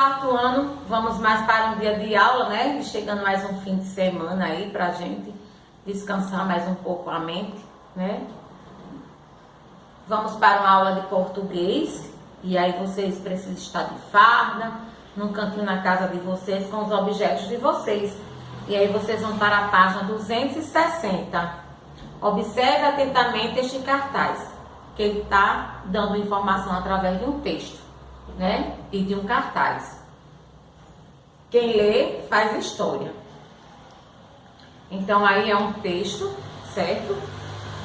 quarto ano, vamos mais para um dia de aula, né? E chegando mais um fim de semana aí pra gente descansar mais um pouco a mente, né? Vamos para uma aula de português e aí vocês precisam estar de farda, num cantinho na casa de vocês com os objetos de vocês. E aí vocês vão para a página 260. Observe atentamente este cartaz, que ele está dando informação através de um texto, né? E de um cartaz. Quem lê faz história. Então aí é um texto, certo?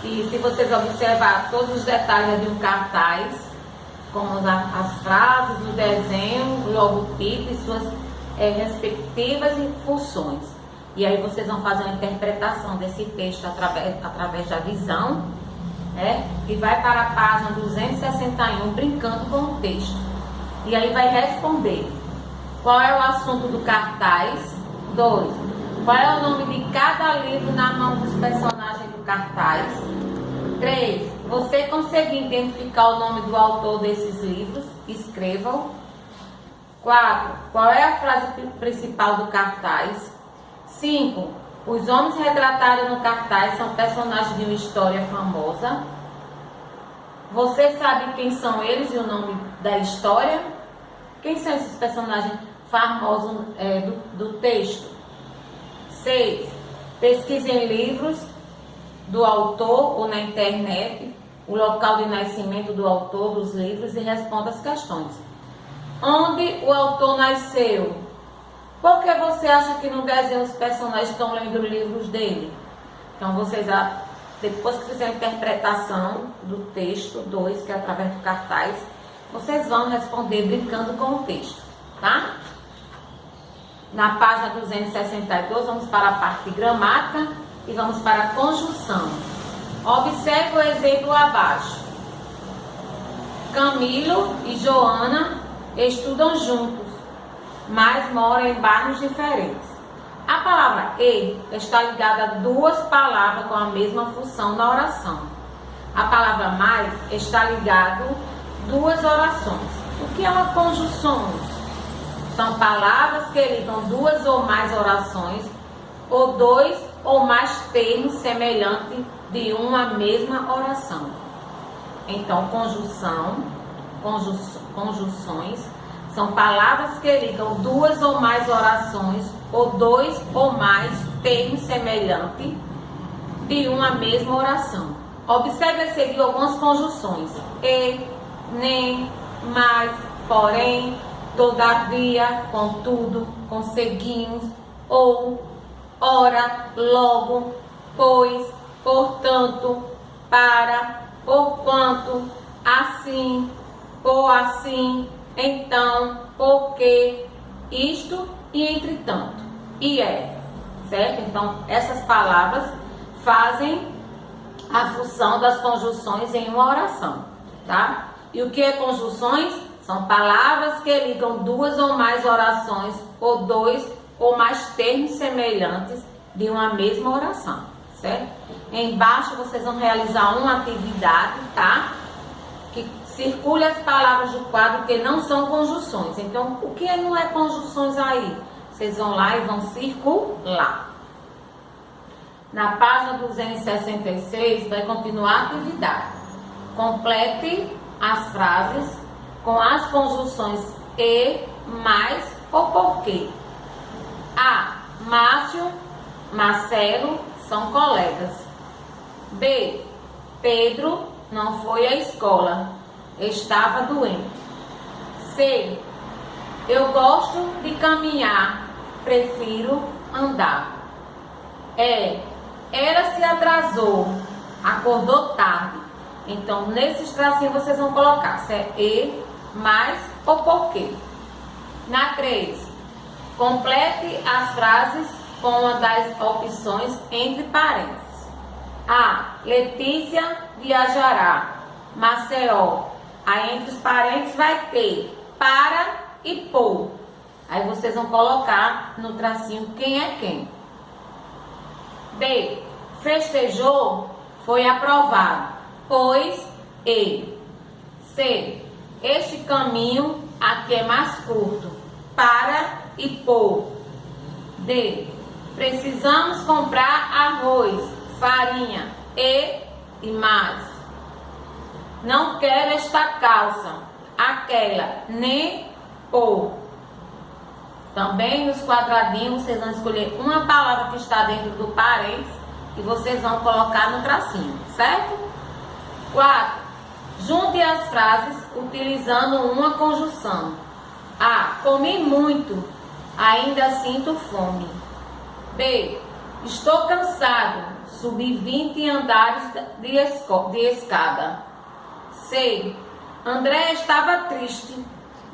E se vocês observar todos os detalhes de um cartaz, como as frases, o desenho, o logotipo e suas respectivas funções. E aí vocês vão fazer uma interpretação desse texto através da visão, né? E vai para a página 261, brincando com o texto. E aí vai responder qual é o assunto do cartaz. 2. Qual é o nome de cada livro na mão dos personagens do cartaz. 3. Você conseguir identificar o nome do autor desses livros? Escrevam. 4. Qual é a frase principal do cartaz? 5. Os homens retratados no cartaz são personagens de uma história famosa. Você sabe quem são eles e o nome da história? Quem são esses personagens famosos do texto? 6. Pesquise em livros do autor ou na internet o local de nascimento do autor dos livros e responda as questões. Onde o autor nasceu? Por que você acha que no desenho os personagens estão lendo livros dele? Então vocês, depois que fizer a interpretação do texto 2, que é através do cartaz, vocês vão responder brincando com o texto, tá? Na página 262, vamos para a parte de gramática e vamos para a conjunção. Observe o exemplo abaixo. Camilo e Joana estudam juntos, mas moram em bairros diferentes. A palavra e está ligada a duas palavras com a mesma função na oração. A palavra mais está ligada a duas orações. O que é uma conjunção? São palavras que ligam duas ou mais orações ou dois ou mais termos semelhantes de uma mesma oração. Então, conjunções são palavras que ligam duas ou mais orações ou dois ou mais termos semelhantes de uma mesma oração. Observe a seguir algumas conjunções: e, nem, mas, porém, todavia, contudo, conseguimos, ou, ora, logo, pois, portanto, para, porquanto, assim, por assim, então, porque, isto e entretanto, e é, certo? Então, essas palavras fazem a função das conjunções em uma oração, tá? E o que é conjunções? São palavras que ligam duas ou mais orações ou dois ou mais termos semelhantes de uma mesma oração, certo? Embaixo vocês vão realizar uma atividade, tá? Que circule as palavras do quadro que não são conjunções. Então, o que não é conjunções aí? Vocês vão lá e vão circular. Na página 266 vai continuar a atividade. Complete as frases com as conjunções e, mais ou porquê. A. Márcio, Marcelo são colegas. B. Pedro não foi à escola, estava doente. C. Eu gosto de caminhar, prefiro andar. E. Ela se atrasou, acordou tarde. Então, nesses tracinhos vocês vão colocar se é e, mais ou porquê. Na 3, complete as frases com uma das opções entre parênteses. A. Letícia viajará. Maceió. Aí entre os parênteses vai ter para e por. Aí vocês vão colocar no tracinho quem é quem. B. Festejou, foi aprovado, pois e. C. Este caminho aqui é mais curto. para e por. D. Precisamos comprar arroz, farinha e mais. Não quero esta calça, aquela, nem ou. Também nos quadradinhos vocês vão escolher uma palavra que está dentro do parênteses e vocês vão colocar no tracinho, certo? 4. Junte as frases utilizando uma conjunção. A. Comi muito, ainda sinto fome. B. Estou cansado, subi 20 andares de escada. C. André estava triste,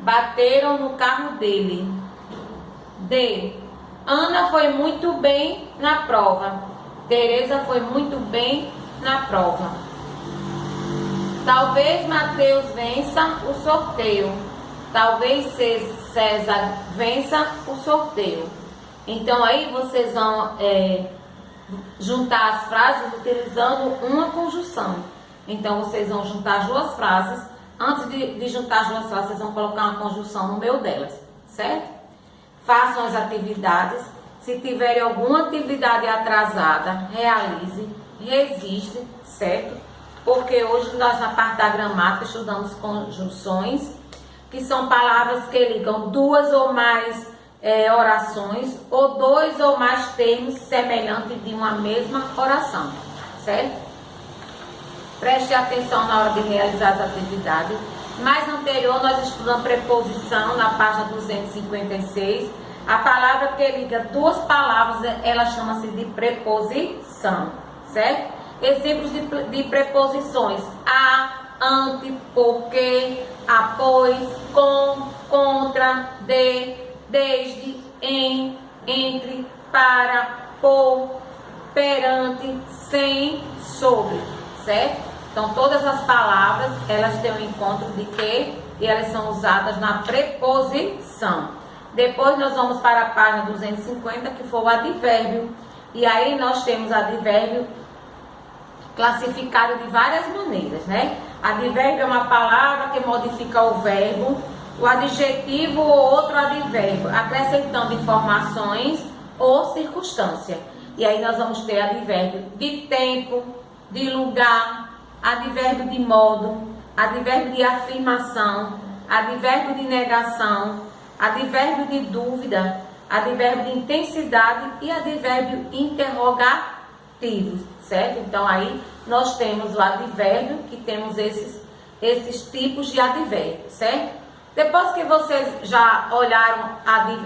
bateram no carro dele. D. Ana foi muito bem na prova. Teresa foi muito bem na prova. Talvez Mateus vença o sorteio. Talvez César vença o sorteio. Então aí vocês vão juntar as frases utilizando uma conjunção. Então vocês vão juntar as duas frases. Antes de juntar as duas frases, vocês vão colocar uma conjunção no meio delas, certo? Façam as atividades. Se tiverem alguma atividade atrasada, realize, resiste, certo? Porque hoje nós na parte da gramática estudamos conjunções, que são palavras que ligam duas ou mais orações ou dois ou mais termos semelhantes de uma mesma oração, certo? Preste atenção na hora de realizar as atividades. Mais anterior nós estudamos preposição na página 256. A palavra que liga duas palavras, ela chama-se de preposição, certo? Exemplos de preposições: a, ante, porque, após, com, contra, de, desde, em, entre, para, por, perante, sem, sobre, certo? Então todas as palavras, elas têm um encontro de que e elas são usadas na preposição. Depois nós vamos para a página 250, que for o advérbio. E aí nós temos advérbio classificado de várias maneiras, né? Advérbio é uma palavra que modifica o verbo, o adjetivo ou outro advérbio, acrescentando informações ou circunstância. E aí nós vamos ter advérbio de tempo, de lugar, advérbio de modo, advérbio de afirmação, advérbio de negação, advérbio de dúvida, advérbio de intensidade e advérbio interrogativo, certo? Então aí nós temos o advérbio, que temos esses tipos de advérbio, certo? Depois que vocês já olharam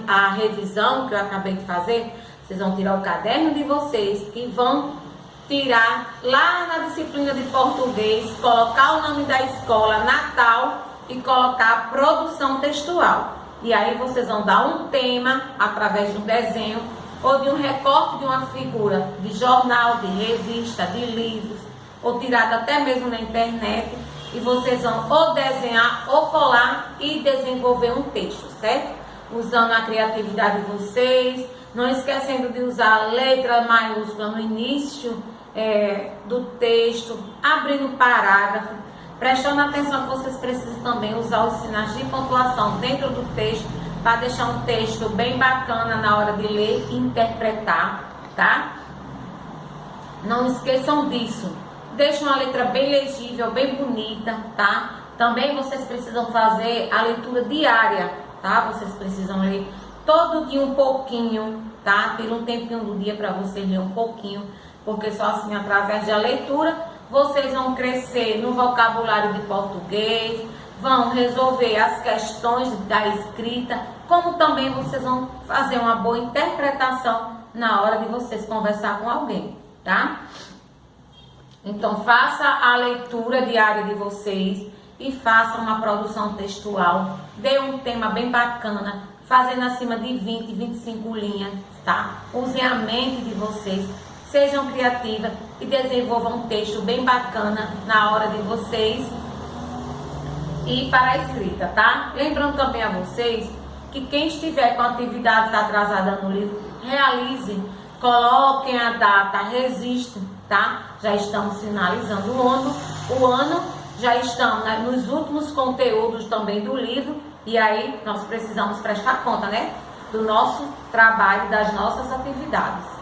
a revisão que eu acabei de fazer, vocês vão tirar o caderno de vocês e vão tirar lá na disciplina de português, colocar o nome da escola, Natal, e colocar produção textual. E aí vocês vão dar um tema através de um desenho ou de um recorte de uma figura de jornal, de revista, de livros, ou tirado até mesmo na internet, e vocês vão ou desenhar ou colar e desenvolver um texto, certo? Usando a criatividade de vocês, não esquecendo de usar a letra maiúscula no início do texto, abrindo parágrafo, prestando atenção que vocês precisam também usar os sinais de pontuação dentro do texto para deixar um texto bem bacana na hora de ler e interpretar, tá? Não esqueçam disso. Deixem uma letra bem legível, bem bonita, tá? Também vocês precisam fazer a leitura diária, tá? Vocês precisam ler todo dia um pouquinho, tá? Tira um tempinho do dia para vocês ler um pouquinho, porque só assim, através da leitura, vocês vão crescer no vocabulário de português, vão resolver as questões da escrita, como também vocês vão fazer uma boa interpretação na hora de vocês conversar com alguém, tá? Então, faça a leitura diária de vocês e faça uma produção textual, dê um tema bem bacana, fazendo acima de 20, 25 linhas, tá? Usem a mente de vocês. Sejam criativas e desenvolvam um texto bem bacana na hora de vocês ir para a escrita, tá? Lembrando também a vocês que quem estiver com atividades atrasadas no livro, realize, coloquem a data, resistam, tá? Já estamos finalizando o ano, já estamos nos últimos conteúdos também do livro E aí nós precisamos prestar conta, né? Do nosso trabalho, das nossas atividades.